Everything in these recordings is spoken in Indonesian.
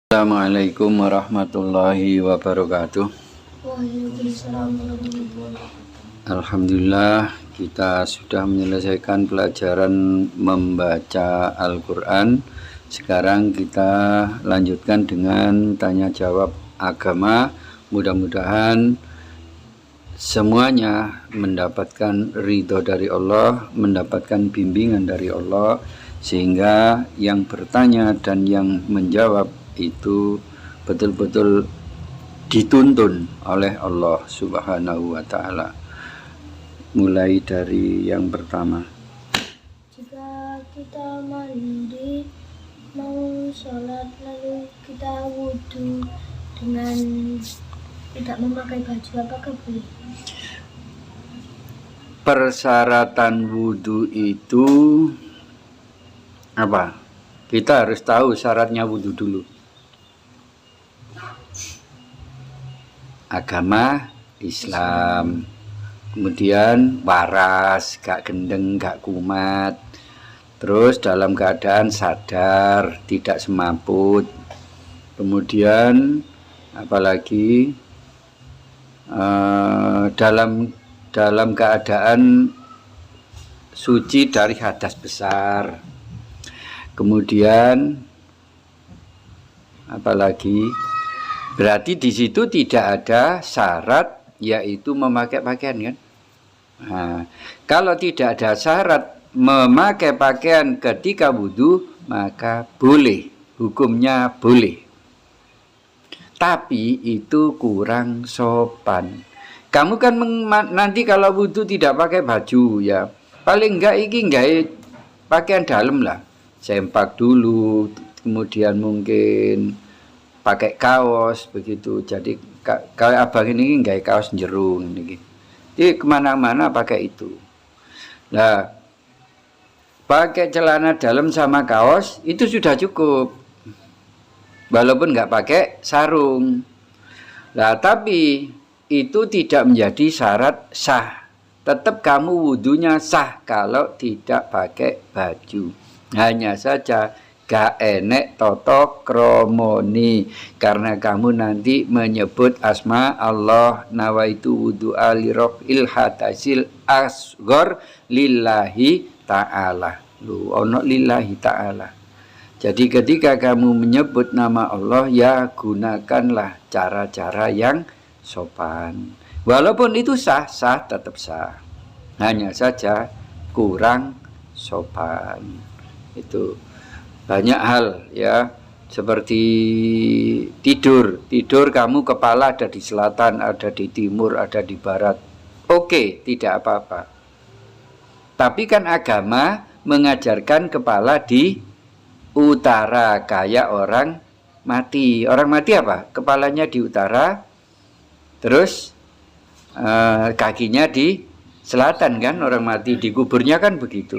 Assalamualaikum warahmatullahi wabarakatuh. Alhamdulillah kita sudah menyelesaikan pelajaran membaca Al-Quran. Sekarang kita lanjutkan dengan tanya jawab agama. Mudah-mudahan semuanya mendapatkan ridho dari Allah, mendapatkan bimbingan dari Allah, sehingga yang bertanya dan yang menjawab itu betul-betul dituntun oleh Allah Subhanahu wa Ta'ala. Mulai dari yang pertama, jika kita mandi mau sholat lalu kita wudhu dengan tidak memakai baju, apakah boleh? Persyaratan wudhu itu apa? Kita harus tahu syaratnya wudhu dulu. Agama Islam, kemudian waras, gak gendeng, gak kumat, terus dalam keadaan sadar, tidak semaput, kemudian apalagi dalam keadaan suci dari hadas besar, kemudian apalagi berarti di situ tidak ada syarat yaitu memakai pakaian kan? Nah, kalau tidak ada syarat memakai pakaian ketika wudhu maka boleh, hukumnya boleh. Tapi itu kurang sopan. Kamu kan nanti kalau wudhu tidak pakai baju ya, paling enggak pakaian dalam lah. Sempak dulu, kemudian mungkin pakai kaos begitu. Jadi kalau abang ini enggak kaos jerung ini. Jadi kemana-mana pakai itu. Nah, pakai celana dalam sama kaos itu sudah cukup. Walaupun enggak pakai sarung. Nah, tapi itu tidak menjadi syarat sah. Tetap kamu wudhunya sah kalau tidak pakai baju. Hanya saja gak enek toto kromoni, karena kamu nanti menyebut asma Allah, nawaitu wudu'a li raf'il hadasil asghar lillahi ta'ala. Ono lillahi ta'ala. Jadi ketika kamu menyebut nama Allah, ya gunakanlah cara-cara yang sopan. Walaupun itu sah tetap sah. Hanya saja kurang sopan. Itu banyak hal ya, seperti tidur kamu kepala ada di selatan, ada di timur, ada di barat. Oke, tidak apa-apa. Tapi kan agama mengajarkan kepala di utara, kayak orang mati. Orang mati apa? Kepalanya di utara, terus kakinya di selatan kan, orang mati dikuburnya kan begitu.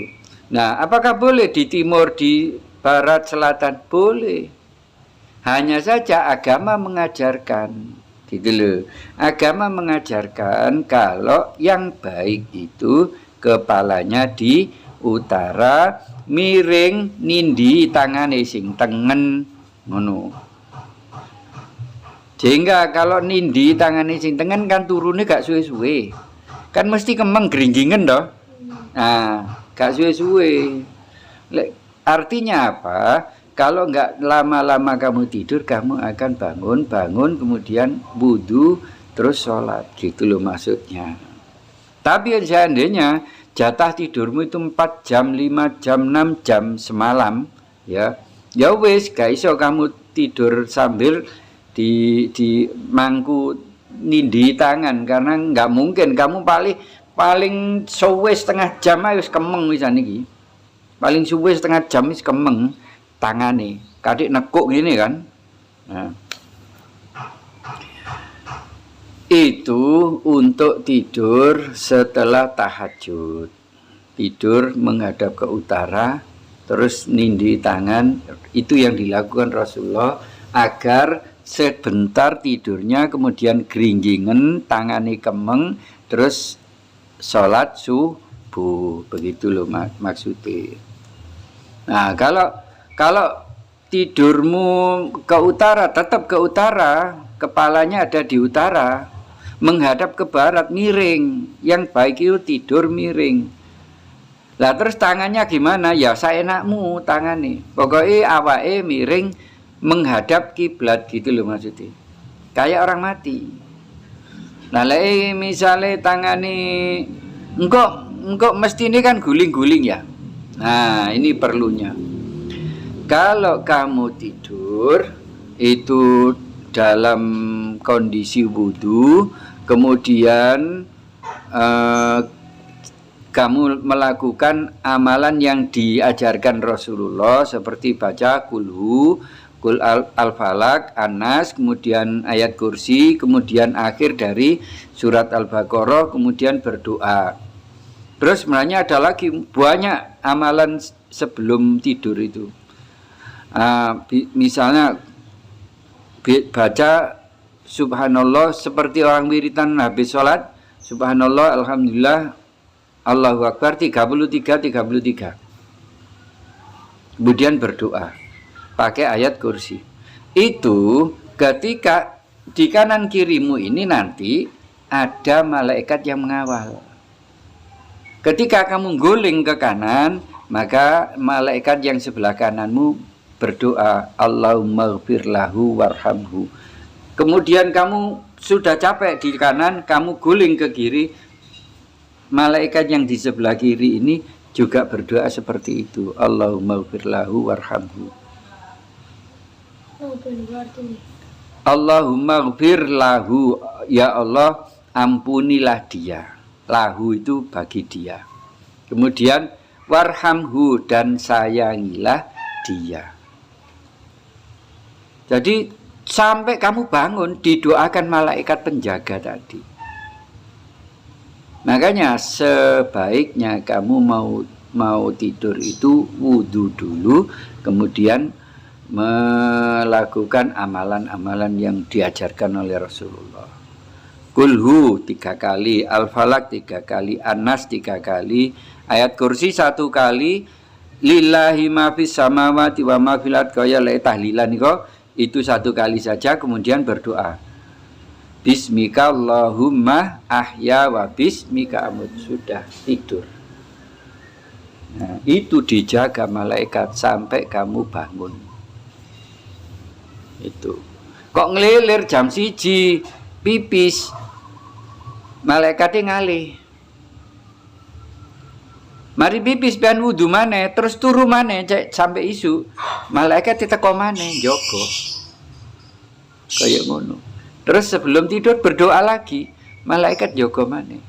Nah, apakah boleh di timur, di barat, selatan? Boleh. Hanya saja agama mengajarkan, gitu loh. Agama mengajarkan kalau yang baik itu kepalanya di utara, miring nindi tangane sing tengen ngono. Sehingga kalau nindi tangane sing tengen kan turunnya gak suwe-suwe. Kan mesti kemeng geringgingen toh. Nah, gak suwe-suwe. Artinya apa? Kalau nggak lama-lama kamu tidur, kamu akan bangun, kemudian wudhu, terus sholat. Gitu loh maksudnya. Tapi seandainya jatah tidurmu itu 4 jam, 5 jam, 6 jam semalam, ya wis, gak iso kamu tidur sambil di mangku nindi tangan, karena nggak mungkin. Kamu paling suwe setengah jam ayo kemeng wisan iki. Paling suwe setengah jam wis kemeng tangane. Kadik nekuk gini kan. Nah. Itu untuk tidur setelah tahajud. Tidur menghadap ke utara, terus nindi tangan. Itu yang dilakukan Rasulullah agar sebentar tidurnya, kemudian geringgingen, tangani kemeng, terus sholat subuh. Begitu loh maksudnya. Nah, kalau tidurmu ke utara, tetap ke utara, kepalanya ada di utara, menghadap ke barat miring. Yang baik itu tidur miring. Lah terus tangannya gimana? Ya saenakmu tangannya. Pokoknya awake miring menghadap kiblat gitu loh maksudnya. Kayak orang mati. Nah, misalnya tangane engkau mesti ini kan guling-guling ya. Nah, ini perlunya. Kalau kamu tidur itu dalam kondisi wudhu, kemudian kamu melakukan amalan yang diajarkan Rasulullah seperti baca kulhu, kul al-falak, Anas, kemudian ayat kursi, kemudian akhir dari surat Al-Baqarah, kemudian berdoa. Terus sebenarnya ada lagi banyak amalan sebelum tidur itu. Misalnya baca subhanallah seperti orang wiritan habis sholat, subhanallah, alhamdulillah, Allahu Akbar 33. Kemudian berdoa pakai ayat kursi. Itu ketika di kanan kirimu ini nanti ada malaikat yang mengawal. Ketika kamu guling ke kanan, maka malaikat yang sebelah kananmu berdoa, Allahumma ghfir lahu warhamhu. Kemudian kamu sudah capek di kanan, kamu guling ke kiri, malaikat yang di sebelah kiri ini juga berdoa seperti itu, Allahumma ghfir lahu warhamhu. Allahumma ghfir lahu, ya Allah ampunilah dia. Lahu itu bagi dia. Kemudian warhamhu, dan sayangilah dia. Jadi sampai kamu bangun didoakan malaikat penjaga tadi. Makanya sebaiknya kamu mau tidur itu wudhu dulu, kemudian melakukan amalan-amalan yang diajarkan oleh Rasulullah. Kulhu 3 kali, Al-Falak 3 kali, An-Nas 3 kali, ayat kursi 1 kali, lillahi ma fis samawati wa ma fil ardi, kaya le tahlilan itu 1 kali saja, kemudian berdoa. Bismika Allahumma ahya wa bismika amut, sudah tidur. Nah, itu dijaga malaikat sampai kamu bangun. Itu. Kok ngelilir jam 1 pipis, malaikatnya ngalih. Mari pipis pian wudu maneh, terus turu maneh sampai isu. Malaikat diteko maneh njogo. Kayak ngono. Terus sebelum tidur berdoa lagi, malaikat njogo maneh.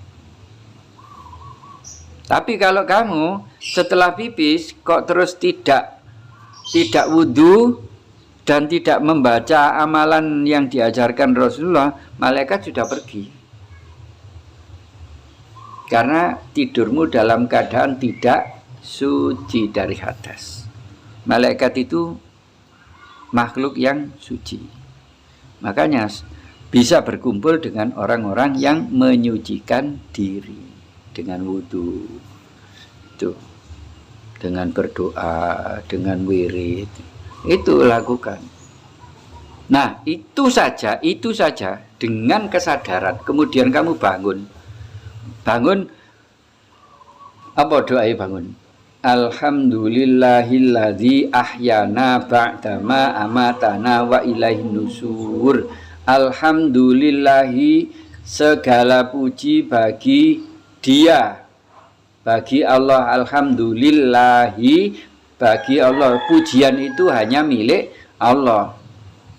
Tapi kalau kamu setelah pipis kok terus tidak wudu dan tidak membaca amalan yang diajarkan Rasulullah, malaikat sudah pergi. Karena tidurmu dalam keadaan tidak suci dari hadas. Malaikat itu makhluk yang suci. Makanya bisa berkumpul dengan orang-orang yang menyucikan diri dengan wudhu, itu, dengan berdoa, dengan wirid, itu lakukan. Nah, itu saja dengan kesadaran. Kemudian kamu bangun apa doanya bangun? Alhamdulillahilladzi ahyana ba'dama amatana wa ilaihin nusur. Alhamdulillahi, segala puji bagi dia, bagi Allah. Alhamdulillahi, bagi Allah. Pujian itu hanya milik Allah.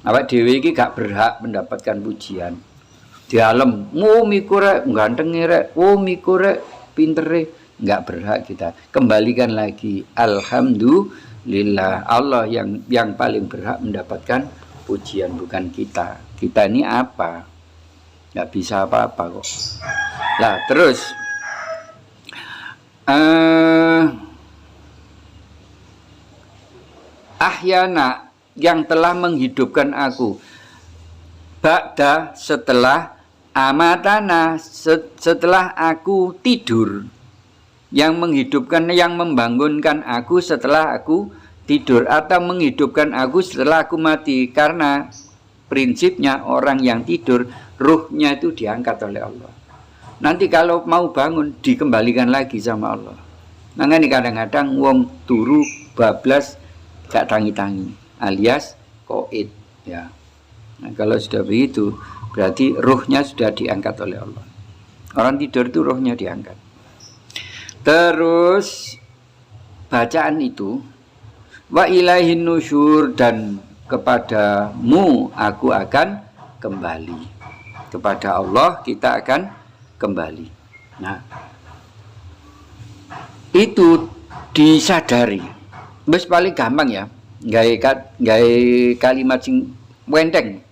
Awak dhewe iki gak berhak mendapatkan pujian. Di alam, mikure gantenge rek, mikure pintere, enggak berhak kita. Kembalikan lagi, alhamdulillah, Allah yang paling berhak mendapatkan pujian, bukan kita. Kita ini apa? Enggak bisa apa-apa kok. Lah terus ahyana, yang telah menghidupkan aku, ba'da, setelah, amatana, setelah aku tidur, yang menghidupkan, yang membangunkan aku setelah aku tidur atau menghidupkan aku setelah aku mati, karena prinsipnya orang yang tidur ruhnya itu diangkat oleh Allah. Nanti kalau mau bangun dikembalikan lagi sama Allah. Nah ini kadang-kadang wong turu bablas gak tangi-tangi alias koid ya. Nah, kalau sudah begitu berarti ruhnya sudah diangkat oleh Allah. Orang tidur itu ruhnya diangkat. Terus bacaan itu wa ilaihin nusyur, dan kepadamu aku akan kembali. Kepada Allah kita akan kembali. Nah, itu disadari. Wis paling gampang ya. Gawe kalimat sing wenteng.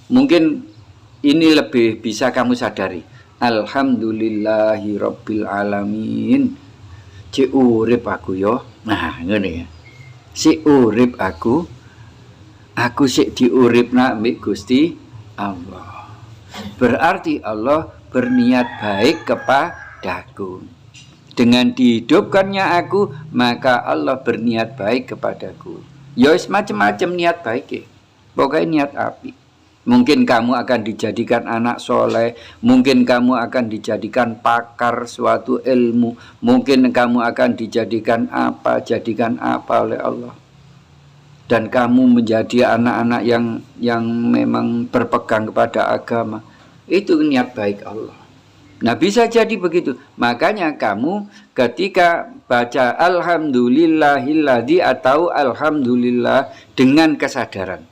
Mungkin ini lebih bisa kamu sadari. Alhamdulillahi rabbil alamin. Si urip aku yo. Nah, ngene ya. Si urip aku sik diuripna mbek Gusti Allah. Berarti Allah berniat baik kepadaku. Dengan dihidupkannya aku, maka Allah berniat baik kepadaku. Ya macam-macam niat baik ya. Pokoknya niat api. Mungkin kamu akan dijadikan anak soleh, mungkin kamu akan dijadikan pakar suatu ilmu, mungkin kamu akan dijadikan apa oleh Allah. Dan kamu menjadi anak-anak yang memang berpegang kepada agama. Itu niat baik Allah. Nah bisa jadi begitu. Makanya kamu ketika baca Alhamdulillahilladzi atau Alhamdulillah dengan kesadaran.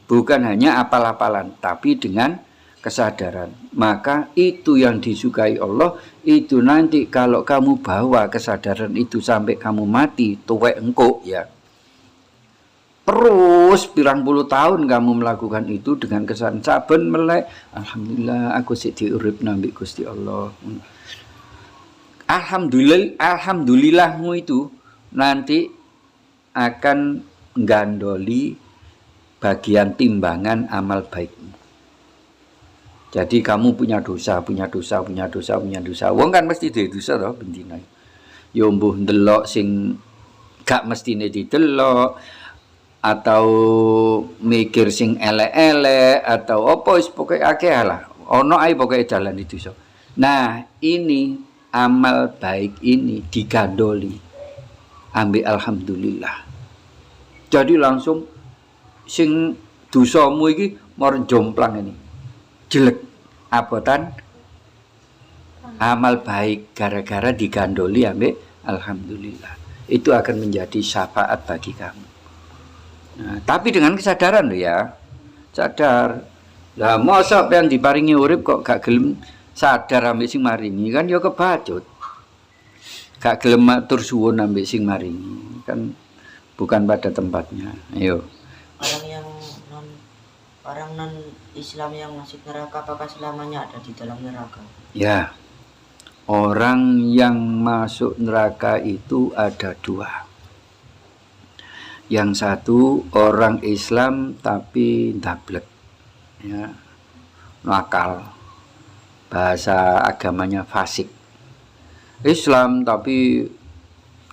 Bukan hanya apal-apalan, tapi dengan kesadaran. Maka itu yang disukai Allah. Itu nanti kalau kamu bawa kesadaran itu sampai kamu mati, tuwek engkok ya. Terus pirang puluh tahun kamu melakukan itu dengan kesan saben melek, alhamdulillah aku sik diuripna mbek Gusti Allah. Alhamdulillahmu itu nanti akan gandoli bagian timbangan amal baikmu. Jadi kamu punya dosa. Wong kan mesti duwe dosa toh bendina. Ya mbuh ndelok sing gak mestine didelok, atau mikir sing elek-elek, atau apa wis pokoke akeh lah. Ono ae pokoke dalan itu so. Nah, ini amal baik ini digandoli. Ambil alhamdulillah. Jadi langsung sing dosamu iki mar jomplang ini. Jelek abotan amal baik gara-gara digandoli ambil alhamdulillah. Itu akan menjadi syafaat bagi kamu. Nah, tapi dengan kesadaran loh ya, sadar. Lah mosok yang diparingi urip kok gak gelem sadar ambek sing maringi, kan ya kebacut. Gak gelem matur suwun ambek sing maringi, kan bukan pada tempatnya. Ayo. Orang non Islam yang masuk neraka apakah selamanya ada di dalam neraka? Ya. Orang yang masuk neraka itu ada dua. Yang satu orang Islam tapi ndablek, ya, nakal, bahasa agamanya fasik. Islam tapi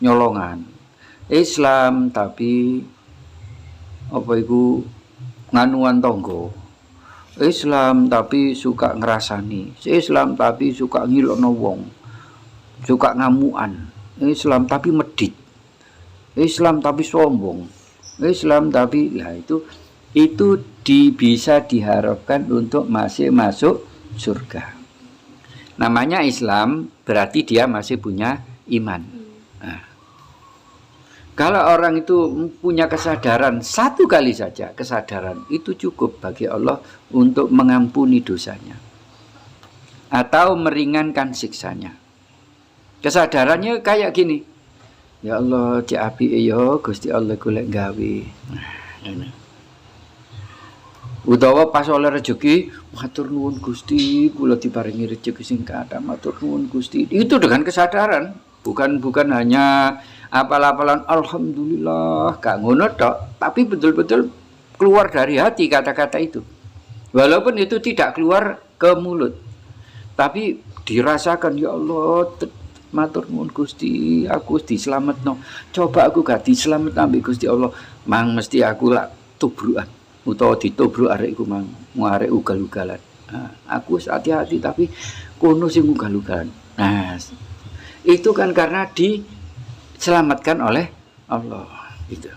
nyolongan, Islam tapi apa itu nganuan tonggo, Islam tapi suka ngerasani, Islam tapi suka ngilokno wong, suka ngamuan, Islam tapi medit, Islam tapi sombong, Islam tapi lah itu bisa diharapkan untuk masih masuk surga. Namanya Islam berarti dia masih punya iman. Nah, kalau orang itu punya kesadaran satu kali saja, kesadaran itu cukup bagi Allah untuk mengampuni dosanya atau meringankan siksanya. Kesadarannya kayak gini. Ya Allah, cek api ya Gusti Allah golek gawe. Nah, utawa pas oleh rezeki, matur nuwun Gusti, kula diparingi rezeki sing kathah, matur nuwun Gusti. Itu dengan kesadaran, bukan hanya apal-apalan alhamdulillah, gak ngono tok, tapi betul-betul keluar dari hati kata-kata itu. Walaupun itu tidak keluar ke mulut, tapi dirasakan ya Allah, matur nuwun Gusti, aku diselametno. Coba aku gak diselamet ambek Gusti Allah, mang mesti aku lak tubrukan utawa ditubruk arek iku mang arek ugal-ugalan. Nah, aku hati-hati tapi kono sing ugal-ugalan. Nah, itu kan karena diselamatkan oleh Allah gitu.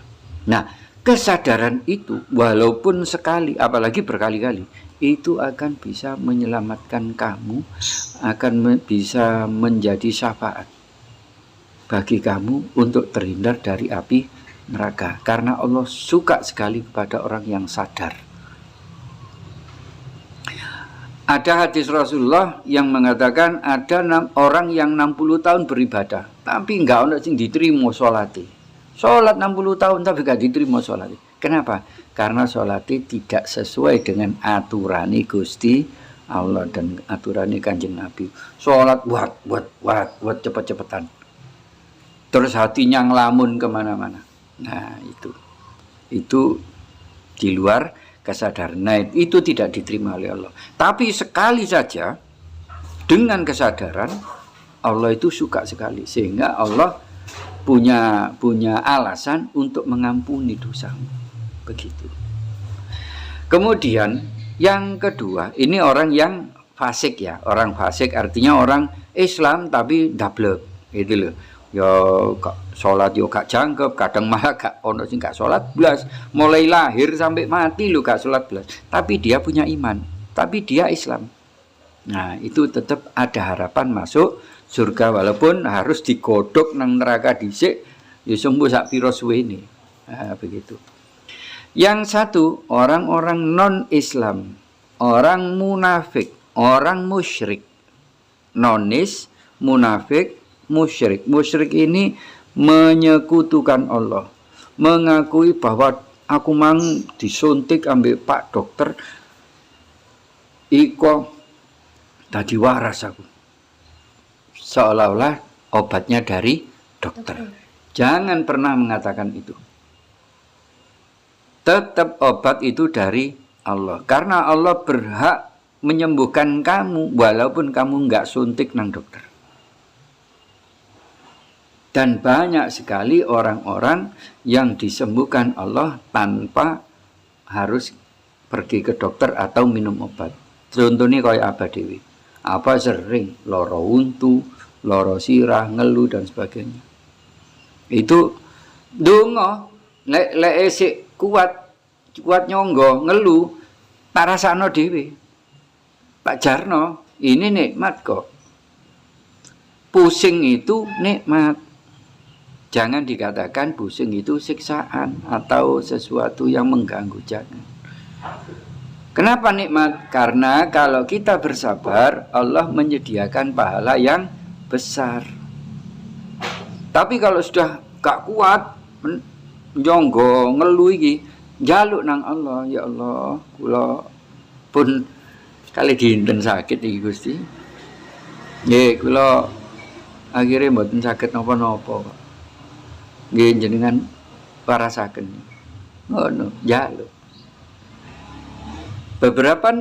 Nah, kesadaran itu walaupun sekali apalagi berkali-kali itu akan bisa menyelamatkan kamu, akan bisa menjadi syafaat bagi kamu untuk terhindar dari api neraka. Karena Allah suka sekali kepada orang yang sadar. Ada hadis Rasulullah yang mengatakan ada orang yang 60 tahun beribadah, tapi enggak ono sing diterima salate. Salat 60 tahun tapi enggak diterima salate. Kenapa? Karena salatnya tidak sesuai dengan aturane Gusti Allah dan aturane Kanjeng Nabi. Salat buat cepet-cepetan. Terus hatinya ngelamun kemana-mana. Nah itu di luar kesadaran. Nah, itu tidak diterima oleh Allah. Tapi sekali saja dengan kesadaran Allah itu suka sekali sehingga Allah punya alasan untuk mengampuni dosamu. Begitu. Kemudian yang kedua, ini orang yang fasik ya. Orang fasik artinya orang Islam tapi double gitu loh. Ya sholat yo gak jangkep, kadang malah gak ono sing gak sholat blas. Mulai lahir sampai mati lo gak sholat blas. Tapi dia punya iman, tapi dia Islam. Nah, itu tetap ada harapan masuk surga walaupun harus digodok nang neraka dhisik ya sembuh sak pira suwene. Nah, begitu. Yang satu, orang-orang non-Islam, orang munafik, orang musyrik. Nonis, munafik, musyrik. Musyrik ini menyekutukan Allah, mengakui bahwa aku mang disuntik ambil Pak Dokter, iko tadi waras aku. Seolah-olah obatnya dari dokter. Jangan pernah mengatakan itu. Tetap obat itu dari Allah. Karena Allah berhak menyembuhkan kamu walaupun kamu enggak suntik nang dokter. Dan banyak sekali orang-orang yang disembuhkan Allah tanpa harus pergi ke dokter atau minum obat. Contohnya kayak apa Dewi? Apa sering loro untu, loro sirah, ngeluh dan sebagainya. Itu donga lek esik kuat nyonggo ngeluh tak rasakno dhewe. Pak Jarno, ini nikmat kok. Pusing itu nikmat. Jangan dikatakan pusing itu siksaan atau sesuatu yang mengganggu, jangan. Kenapa nikmat? Karena kalau kita bersabar, Allah menyediakan pahala yang besar. Tapi kalau sudah gak kuat, njonggo ngeluh iki, njaluk nang Allah, ya Allah, kula pun kali dinten sakit iki Gusti. Nggih, kula akhirnya mboten sakit napa-napa, Pak. Nggih jenengan parasaken. Ngono, njaluk. Beberapa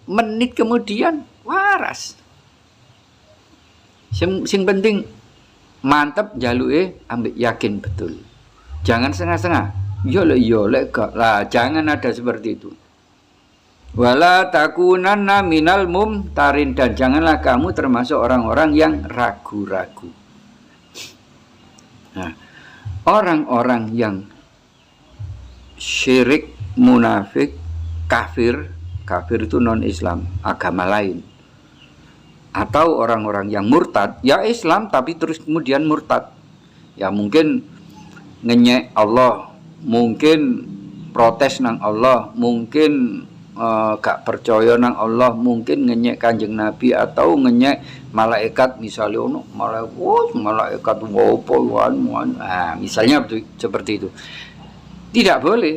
menit kemudian waras. Sing penting mantep jaluke ambek yakin betul. Jangan setengah-setengah. Yo lek gak lah, jangan ada seperti itu. Wala takunanna minal mumtarin, dan janganlah kamu termasuk orang-orang yang ragu-ragu. Nah, orang-orang yang syirik, munafik, kafir itu non-Islam, agama lain. Atau orang-orang yang murtad, ya Islam tapi terus kemudian murtad. Ya mungkin ngenyek Allah, mungkin protes nang Allah, mungkin gak percaya nang Allah, mungkin ngenyek Kanjeng Nabi atau ngenyek malaikat misalnya ono malaikat misalnya seperti itu. Tidak boleh.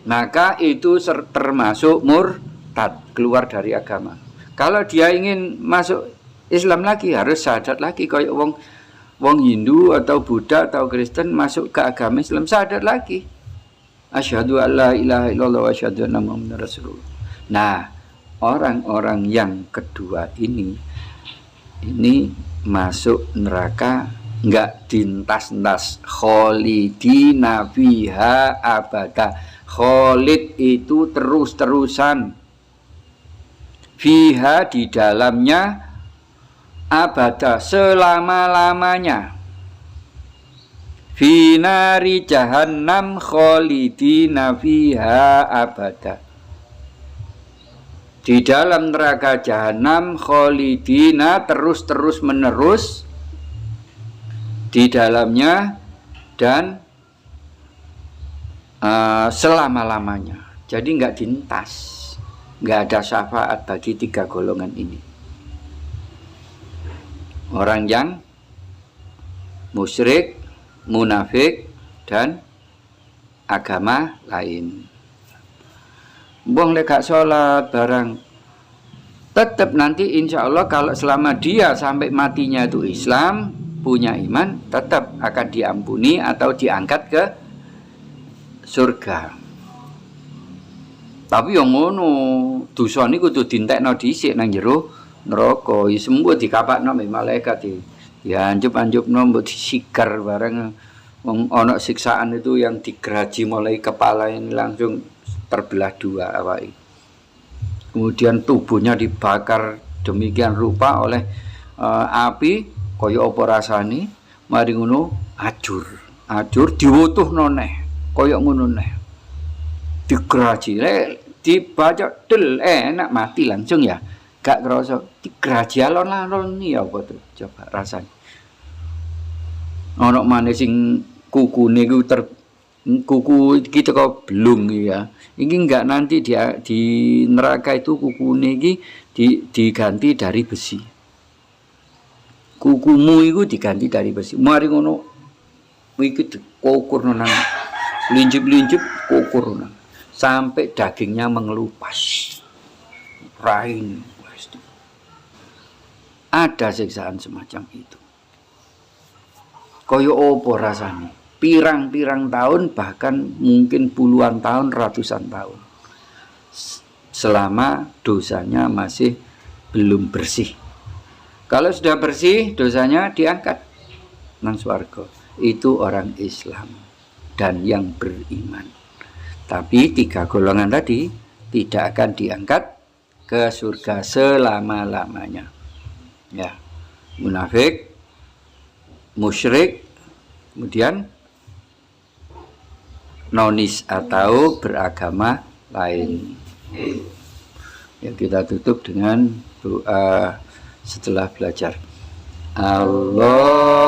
Maka itu termasuk murtad, keluar dari agama. Kalau dia ingin masuk Islam lagi harus syahadat lagi, kayak wong Hindu atau Buddha atau Kristen masuk ke agama Islam, syahadat lagi. Asyhadu alla ilaha illallah wa asyhadu anna muhammadar rasulullah. Nah, orang-orang yang kedua ini masuk neraka enggak dintas-ntas. Kholidina fiha abada. Kholid itu terus-terusan. Fiha di dalamnya, abada selama-lamanya. Finari jahannam kholidina fiha abada. Di dalam neraka jahanam kholidina terus menerus di dalamnya dan selama-lamanya. Jadi nggak dintas, nggak ada syafaat bagi 3 golongan ini. Orang yang musyrik, munafik, dan agama lain. Wong lek gak sholat barang, tetap nanti insya Allah kalau selama dia sampai matinya itu Islam, punya iman, tetap akan diampuni atau diangkat ke surga. Tapi yang ngono dosa niku kudu dintekno dhisik nang jero neraka. Ya sembuh dikapakno mbek malaikat iki. Ya anjup-anjupno mbok disikar bareng. Wong ana siksaan itu yang digeraji mulai kepala ini langsung terbelah 2 awake. Kemudian tubuhnya dibakar demikian rupa oleh api kaya apa rasane. Mari ngono ajur diwutuhno neh kaya ngono neh. Digeraji dibaca del enak mati langsung ya. Gak kerasa digeraji alon-alon ya apa tuh coba rasane. Ana maneh sing kukune iku kuku kita kok belum ya. Ini enggak nanti dia di neraka itu kukune iki diganti dari besi. Kukumu itu diganti dari besi. Mari ngono iki dikukur nang lincip-lincip kukur nang sampai dagingnya mengelupas. Rain. Ada siksaan semacam itu. Kaya apa rasanya? Pirang-pirang tahun, bahkan mungkin puluhan tahun, ratusan tahun. Selama dosanya masih belum bersih. Kalau sudah bersih, dosanya diangkat nang swarga. Itu orang Islam dan yang beriman. Tapi 3 golongan tadi tidak akan diangkat ke surga selama-lamanya. Ya, munafik, musyrik, kemudian nonis atau beragama lain. Ya, kita tutup dengan doa setelah belajar. Allahumma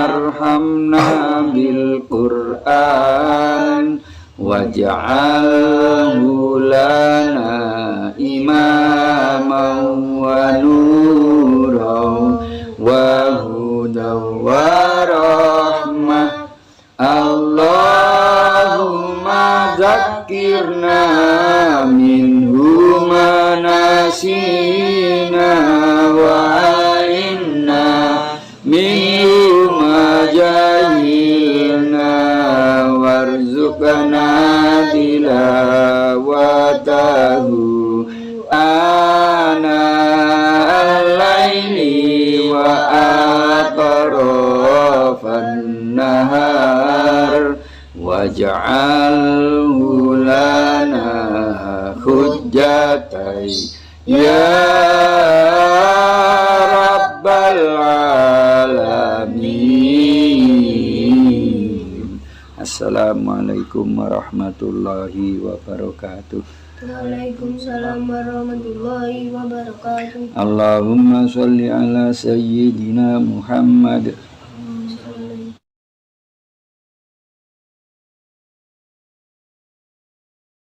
arhamna bil Qur'an waj'alhu lana imaman wa nuran wa hudan wa rahmah. Allahumma zakirna minhu ma nasina wa alimna minhu ma jahilna warzuqna tilawatahu ana al-laili wa atrafan nahar waj'alhu lana hujjatai ya rabbal alamin. Assalamualaikum warahmatullahi wabarakatuh. Waalaikumsalam warahmatullahi wabarakatuh. Allahumma sholli ala sayyidina Muhammad